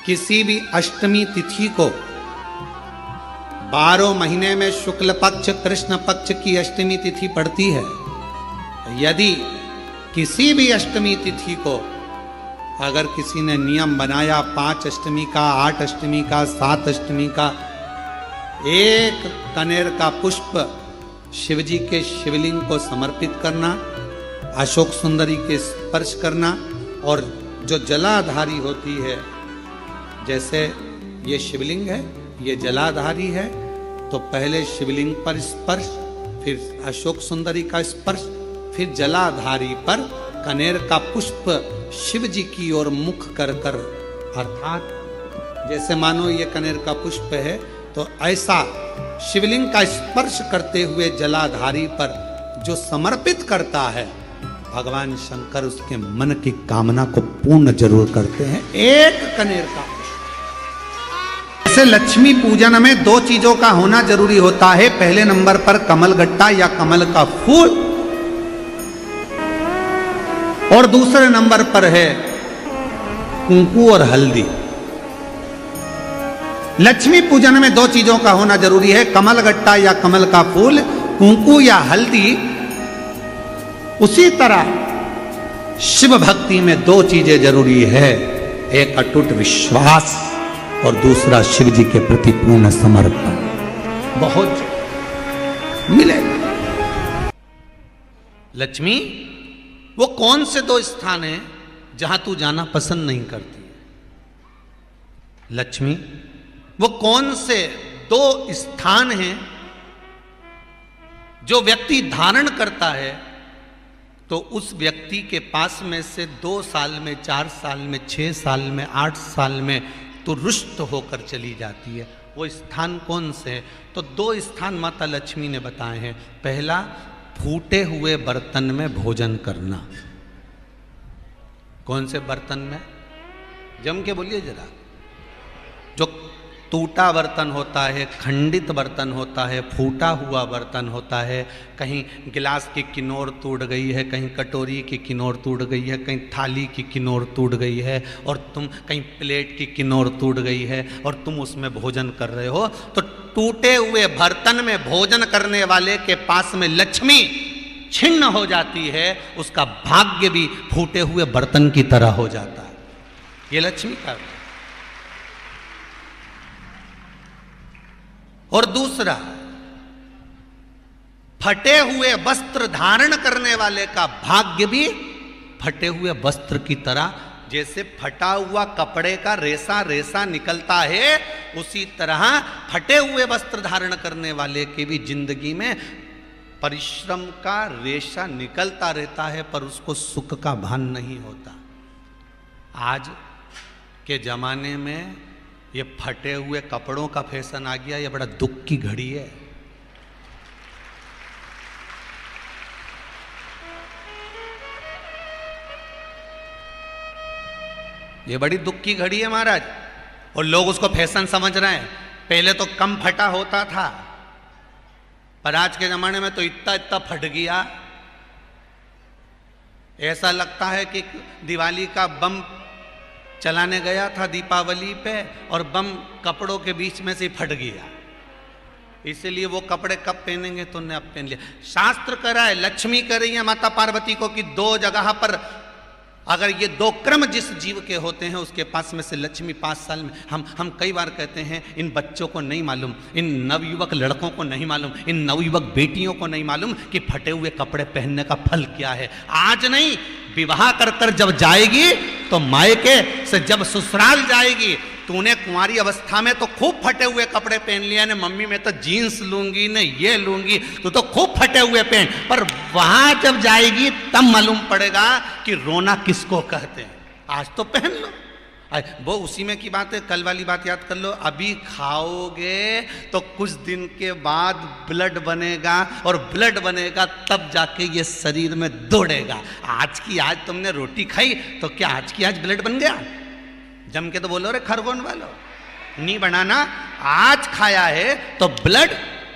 किसी भी अष्टमी तिथि को 12 महीने में शुक्ल पक्ष कृष्ण पक्ष की अष्टमी तिथि पड़ती है। यदि किसी भी अष्टमी तिथि को अगर किसी ने नियम बनाया 5 अष्टमी का, 8 अष्टमी का, 7 अष्टमी का, एक कनेर का पुष्प शिवजी के शिवलिंग को समर्पित करना, अशोक सुंदरी के स्पर्श करना, और जो जलाधारी होती है, जैसे ये शिवलिंग है, ये जलाधारी है, तो पहले शिवलिंग पर स्पर्श, फिर अशोक सुंदरी का स्पर्श, फिर जलाधारी पर कनेर का पुष्प शिव जी की ओर मुख कर कर, अर्थात जैसे मानो ये कनेर का पुष्प है, तो ऐसा शिवलिंग का स्पर्श करते हुए जलाधारी पर जो समर्पित करता है, भगवान शंकर उसके मन की कामना को पूर्ण जरूर करते हैं। एक कनेर का पुष्प। जैसे लक्ष्मी पूजन में 2 चीजों का होना जरूरी होता है। पहले नंबर पर कमल गट्टा या कमल का फूल, और दूसरे नंबर पर है कुंकू और हल्दी। लक्ष्मी पूजन में 2 चीजों का होना जरूरी है, कमल गट्टा या कमल का फूल, कुंकू या हल्दी। उसी तरह शिव भक्ति में 2 चीजें जरूरी है, एक अटूट विश्वास और दूसरा शिव जी के प्रति पूर्ण समर्पण। बहुत मिलेगा। लक्ष्मी, वो कौन से 2 स्थान हैं जहां तू जाना पसंद नहीं करती है? लक्ष्मी, वो कौन से 2 स्थान हैं जो व्यक्ति धारण करता है तो उस व्यक्ति के पास में से 2 साल में, 4 साल में, 6 साल में, 8 साल में तो रुष्ट होकर चली जाती है? वो स्थान कौन से है? तो 2 स्थान माता लक्ष्मी ने बताए हैं। पहला, फूटे हुए बर्तन में भोजन करना। कौन से बर्तन में? जम के बोलिए जरा। जो टूटा बर्तन होता है, खंडित बर्तन होता है, फूटा हुआ बर्तन होता है, कहीं गिलास की किनोर टूट गई है, कहीं कटोरी की किनोर टूट गई है, कहीं थाली की किनोर टूट गई है, और तुम कहीं प्लेट की किनोर टूट गई है और तुम उसमें भोजन कर रहे हो, तो टूटे हुए बर्तन में भोजन करने वाले के पास में लक्ष्मी छिन्न हो जाती है, उसका भाग्य भी फूटे हुए बर्तन की तरह हो जाता है। ये लक्ष्मी का। और दूसरा, फटे हुए वस्त्र धारण करने वाले का भाग्य भी फटे हुए वस्त्र की तरह, जैसे फटा हुआ कपड़े का रेसा रेसा निकलता है, उसी तरह फटे हुए वस्त्र धारण करने वाले की भी जिंदगी में परिश्रम का रेशा निकलता रहता है, पर उसको सुख का भान नहीं होता। आज के जमाने में ये फटे हुए कपड़ों का फैशन आ गया, ये बड़ा दुख की घड़ी है। ये बड़ी दुख की घड़ी है महाराज, और लोग उसको फैशन समझ रहे हैं। पहले तो कम फटा होता था, पर आज के जमाने में तो इतना इतना फट गया, ऐसा लगता है कि दिवाली का बम चलाने गया था दीपावली पे, और बम कपड़ों के बीच में से फट गया। इसलिए वो कपड़े कब पहनेंगे, तो ने अब पहन लिया। शास्त्र कह रहा है, लक्ष्मी कह रही है माता पार्वती को कि 2 जगह पर अगर ये 2 क्रम जिस जीव के होते हैं उसके पास में से लक्ष्मी 5 साल में, हम कई बार कहते हैं इन बच्चों को नहीं मालूम, इन नवयुवक लड़कों को नहीं मालूम, इन नवयुवक बेटियों को नहीं मालूम कि फटे हुए कपड़े पहनने का फल क्या है। आज नहीं, विवाह कर कर जब जाएगी तो मायके से जब ससुराल जाएगी, तूने कुंवारी अवस्था में तो खूब फटे हुए कपड़े पहन लिया ने, मम्मी मैं तो जीन्स लूंगी ने, ये लूंगी, तो खूब फटे हुए पहन, पर वहां जब जाएगी तब मालूम पड़ेगा कि रोना किसको कहते हैं। आज तो पहन लो, वो उसी में की बात है। कल वाली बात याद कर लो, अभी खाओगे तो कुछ दिन के बाद ब्लड बनेगा, और ब्लड बनेगा तब जाके ये शरीर में दौड़ेगा। आज की आज तुमने रोटी खाई तो क्या आज की आज ब्लड बन गया? जम के तो बोलो रे खरगोन वालों, नहीं बनाना। आज खाया है तो ब्लड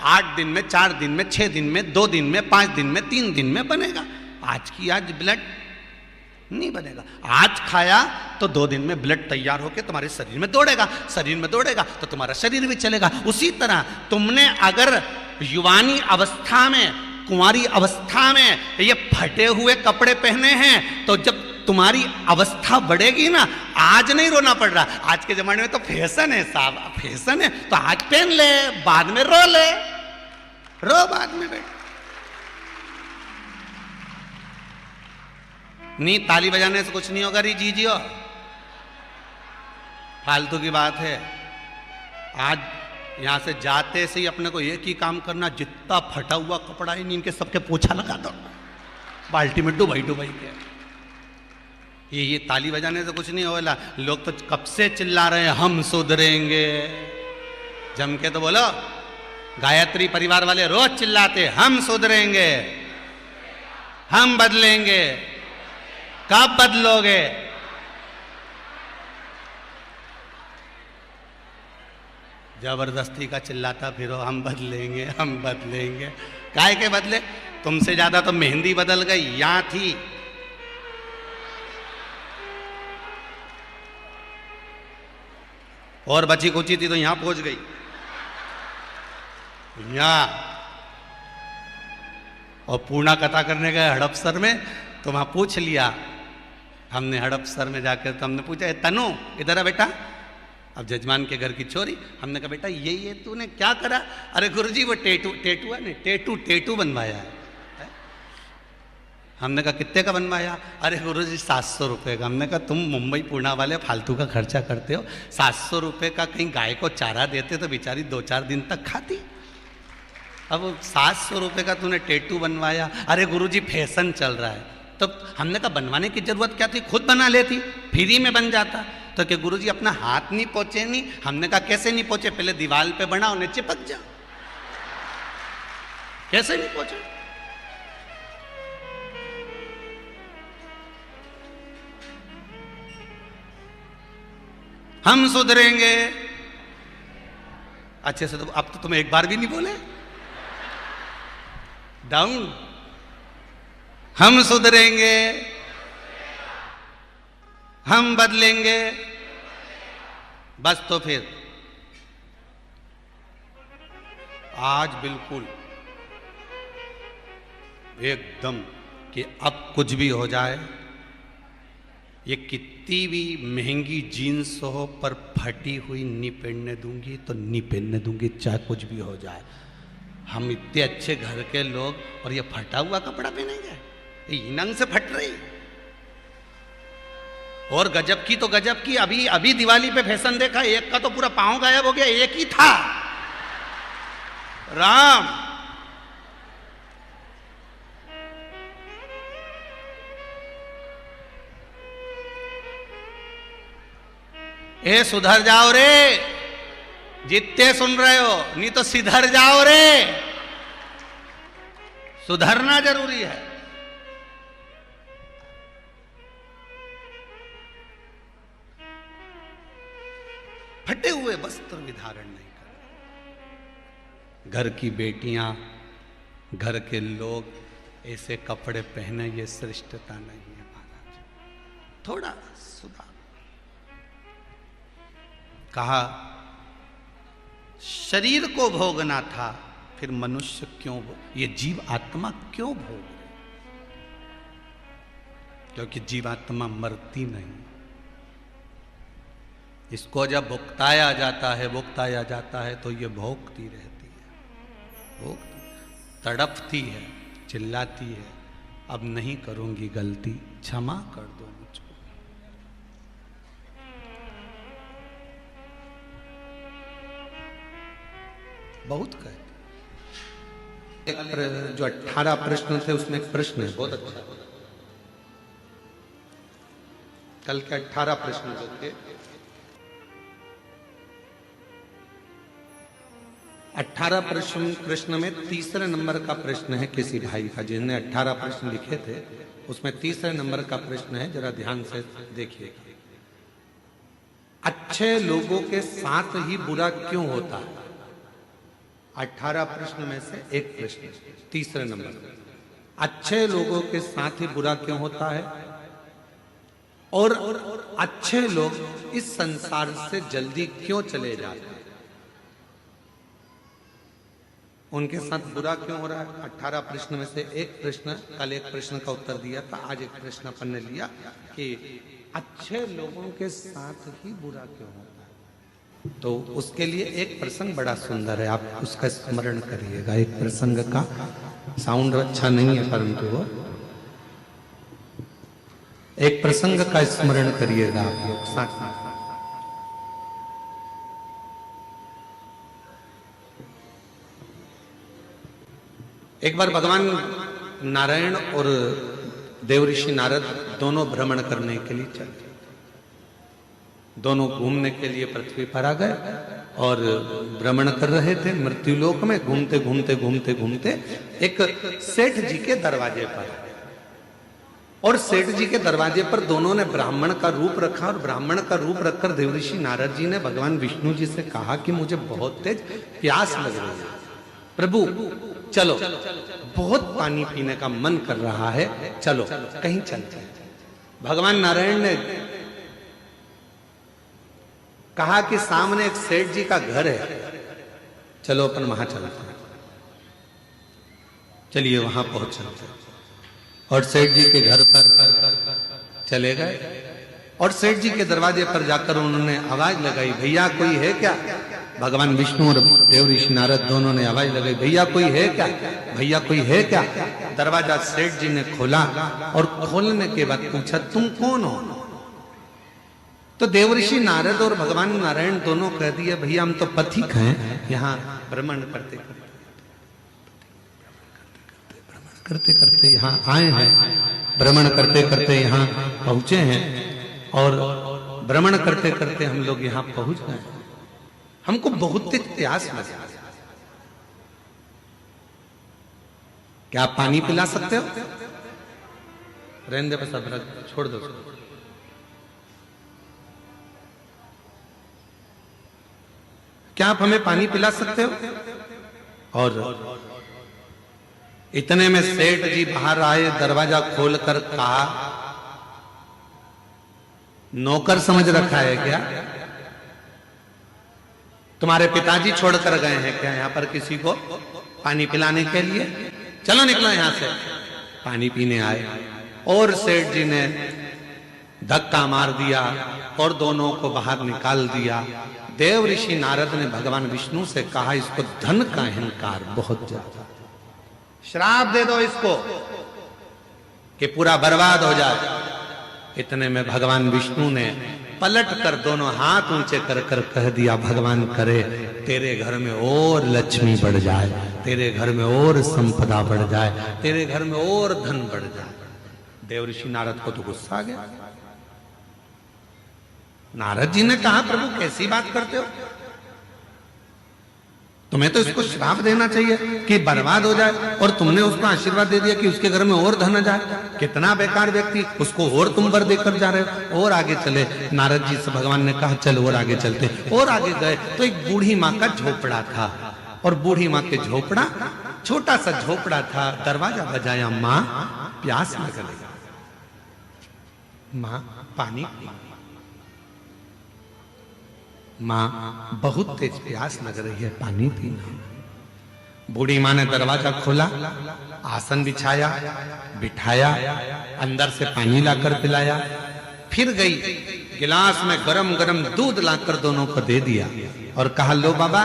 8 दिन में, 4 दिन में, 6 दिन में, 2 दिन में, 5 दिन में, 3 दिन में बनेगा। आज की आज ब्लड नहीं बनेगा। आज खाया तो 2 दिन में ब्लड तैयार होकर तुम्हारे शरीर में दौड़ेगा, शरीर में दौड़ेगा तो तुम्हारा शरीर भी चलेगा। उसी तरह तुमने अगर युवानी अवस्था में, कुंवारी अवस्था में ये फटे हुए कपड़े पहने हैं, तो जब तुम्हारी अवस्था बढ़ेगी ना, आज नहीं रोना पड़ रहा। आज के जमाने में तो फैशन है साहब, फैशन है तो आज पहन ले, बाद में रो ले, रो बाद में बैठ। नहीं, ताली बजाने से कुछ नहीं होगा री जीजियो, फालतू की बात है। आज यहां से जाते से ही अपने को एक ही काम करना, जितना फटा हुआ कपड़ा है इनके सबके पोछा लगा दो, बाल्टी में डुबाई डुबाई के। ये ताली बजाने से कुछ नहीं होगा। लोग तो कब से चिल्ला रहे हैं हम सुधरेंगे, जम के तो बोलो। गायत्री परिवार वाले रोज चिल्लाते हम सुधरेंगे, हम बदलेंगे। कब बदलोगे? जबरदस्ती का चिल्लाता फिरो हम बदलेंगे, हम बदलेंगे। काहे के बदले? तुमसे ज्यादा तो मेहंदी बदल गई, यहां थी। और बची कुची थी तो यहां पहुंच गई। यहां और पूर्णा कथा करने गए हड़पसर में, तो वहां पूछ लिया हमने हड़पसर में जाकर, तो हमने पूछा तनु इधर आ बेटा। अब जजमान के घर की चोरी। हमने कहा बेटा ये तूने क्या करा? अरे गुरुजी वो टेटू है नहीं, टेटू बनवाया है। हमने कहा कितने का बनवाया? अरे गुरुजी 700 रुपये का। हमने कहा तुम मुंबई पूर्णा वाले फालतू का खर्चा करते हो, 700 रुपये का कहीं गाय को चारा देते तो बेचारी 2-4 दिन तक खाती। अब 700 रुपये का तूने टेटू बनवाया। अरे गुरुजी फैशन चल रहा है। तो हमने कहा बनवाने की जरूरत क्या थी, खुद बना लेती, फ्री में बन जाता। तो क्या गुरुजी अपना हाथ नहीं पहुंचे? नहीं। हमने कहा कैसे नहीं पहुंचे? पहले दीवार पे बनाओ, उन्हें चिपक जाओ। कैसे नहीं पहुंचे? हम सुधरेंगे। अच्छे से तो अब तो तुम एक बार भी नहीं बोले। डाउन। हम सुधरेंगे, हम बदलेंगे। बस तो फिर आज बिल्कुल एकदम कि अब कुछ भी हो जाए, ये कितनी भी महंगी जीन्स हो पर फटी हुई नहीं पहनने दूंगी तो नहीं पहनने दूंगी, चाहे कुछ भी हो जाए। हम इतने अच्छे घर के लोग और ये फटा हुआ कपड़ा पहनेंगे? ये नंग से फट रही। और गजब की तो गजब की, अभी दिवाली पे फैशन देखा, एक का तो पूरा पांव गायब हो गया, एक ही था। राम ए सुधर जाओ रे, जितने सुन रहे हो, नहीं तो सिधर जाओ रे। सुधरना जरूरी है। फटे हुए वस्त्र भी धारण नहीं कर। घर की बेटियां, घर के लोग ऐसे कपड़े पहने, ये श्रेष्ठता नहीं है महाराज। थोड़ा सुधार। कहा शरीर को भोगना था, फिर मनुष्य क्यों ये जीव आत्मा क्यों भोग रहे? क्योंकि जीवात्मा मरती नहीं। इसको जब भुगताया जाता है तो ये भोगती रहती है, तड़पती है, चिल्लाती है, अब नहीं करूंगी गलती, क्षमा कर दो मुझको। बहुत कहते। जो 18 प्रश्न थे उसमें एक प्रश्न है बहुत अच्छा। कल के 18 प्रश्न जो थे, 18 प्रश्न में तीसरे नंबर का प्रश्न है किसी भाई का, जिन्होंने 18 प्रश्न लिखे थे उसमें तीसरे नंबर का प्रश्न है, जरा ध्यान से देखिए। अच्छे लोगों के साथ ही बुरा क्यों होता है? 18 प्रश्न में से एक प्रश्न, तीसरे नंबर। अच्छे लोगों के साथ ही बुरा क्यों होता है? और अच्छे लोग इस संसार से जल्दी क्यों चले जाते हैं? उनके साथ बुरा क्यों हो रहा है? 18 प्रश्न में से एक प्रश्न, कल एक प्रश्न का उत्तर दिया था, आज एक प्रश्न अपन ने लिया कि अच्छे लोगों के साथ ही बुरा क्यों होता है। तो उसके लिए एक प्रसंग बड़ा सुंदर है, आप उसका स्मरण करिएगा। एक प्रसंग का साउंड अच्छा नहीं है, परंतु वो एक प्रसंग का स्मरण करिएगा आप लोग साथ साथ। एक बार भगवान नारायण और देवऋषि नारद दोनों भ्रमण करने के लिए चले। दोनों घूमने के लिए पृथ्वी पर आ गए और भ्रमण कर रहे थे मृत्युलोक में। घूमते घूमते घूमते घूमते एक सेठ जी के दरवाजे पर, और सेठ जी के दरवाजे पर दोनों ने ब्राह्मण का रूप रखा, और ब्राह्मण का रूप रखकर देवऋषि नारद जी ने भगवान विष्णु जी से कहा कि मुझे बहुत तेज प्यास लग रही है, प्रभु चलो, बहुत पानी पीने का मन कर रहा है, चलो कहीं चलते हैं। भगवान नारायण ने कहा कि सामने एक सेठ जी का घर है, चलो अपन वहां चलते हैं। चलिए वहां पहुंच चलते हैं। और सेठ जी के घर पर चले गए और सेठ जी के दरवाजे पर जाकर उन्होंने आवाज लगाई, भैया कोई है क्या? भगवान विष्णु और देवऋषि नारद दोनों ने आवाज लगाई, भैया कोई है क्या, भैया कोई है क्या? दरवाजा सेठ जी ने खोला और खोलने के बाद पूछा, तुम कौन हो? तो देवऋषि नारद और भगवान नारायण दोनों कह दिए, भैया हम तो पथिक हैं, यहाँ भ्रमण करते करते यहाँ आए हैं, भ्रमण करते करते यहाँ पहुंचे हैं, और भ्रमण करते करते हम लोग यहाँ पहुंच गए। हमको बहुत तेज प्यास लगी, क्या आप पानी पिला सकते हो? रहने दे बस, अब छोड़ दो। क्या आप हमें पानी पिला सकते हो? और इतने में सेठ जी बाहर आए, दरवाजा खोलकर कहा, नौकर समझ रखा है क्या? तुम्हारे पिताजी छोड़कर गए हैं क्या यहाँ पर किसी को पानी पिलाने के लिए? चलो निकलो यहां से। पानी पीने आए और सेठ जी ने धक्का मार दिया और दोनों को बाहर निकाल दिया। देवऋषि नारद ने भगवान विष्णु से कहा, इसको धन का अहंकार बहुत ज्यादा, श्राप दे दो इसको कि पूरा बर्बाद हो जाए। इतने में भगवान विष्णु ने पलट कर दोनों हाथ ऊंचे कर कर कह दिया, भगवान करे तेरे घर में और लक्ष्मी बढ़ जाए, तेरे घर में और संपदा बढ़ जाए, तेरे घर में और धन बढ़ जाए। देवऋषि नारद को तो गुस्सा आ गया। नारद जी ने कहा, प्रभु कैसी बात करते हो? तुम्हें तो इसको श्राप देना चाहिए कि बर्बाद हो जाए, और तुमने उसको आशीर्वाद दे दिया कि उसके घर में और धन आ जाए। कितना बेकार व्यक्ति, उसको और तुम वर देकर जा रहे हो। और आगे चले। नारद जी से भगवान ने कहा, चल और आगे चलते। और आगे गए तो एक बूढ़ी माँ का झोपड़ा था, और बूढ़ी माँ के झोपड़ा, छोटा सा झोपड़ा था। दरवाजा बजाया, माँ प्यास लग गई, माँ पानी, माँ बहुत तेज प्यास लग रही है, पानी पीना। बूढ़ी माँ ने दरवाजा खोला, आसन बिछाया, बिठाया, अंदर से पानी लाकर पिलाया, फिर गई गिलास में गरम गरम दूध लाकर दोनों को दे दिया और कहा, लो बाबा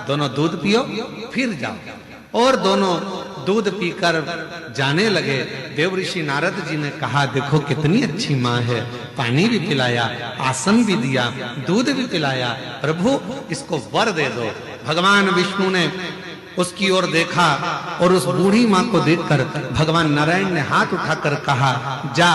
दोनों दूध पियो, फिर जाओ। और दोनों दूध पीकर जाने लगे। देवऋषि नारद जी ने कहा, देखो कितनी अच्छी माँ है, पानी भी पिलाया, आसन भी दिया, दूध भी पिलाया, प्रभु इसको वर दे दो। भगवान विष्णु ने उसकी ओर देखा और उस बूढ़ी माँ को देखकर भगवान नारायण ने हाथ उठाकर कहा, जा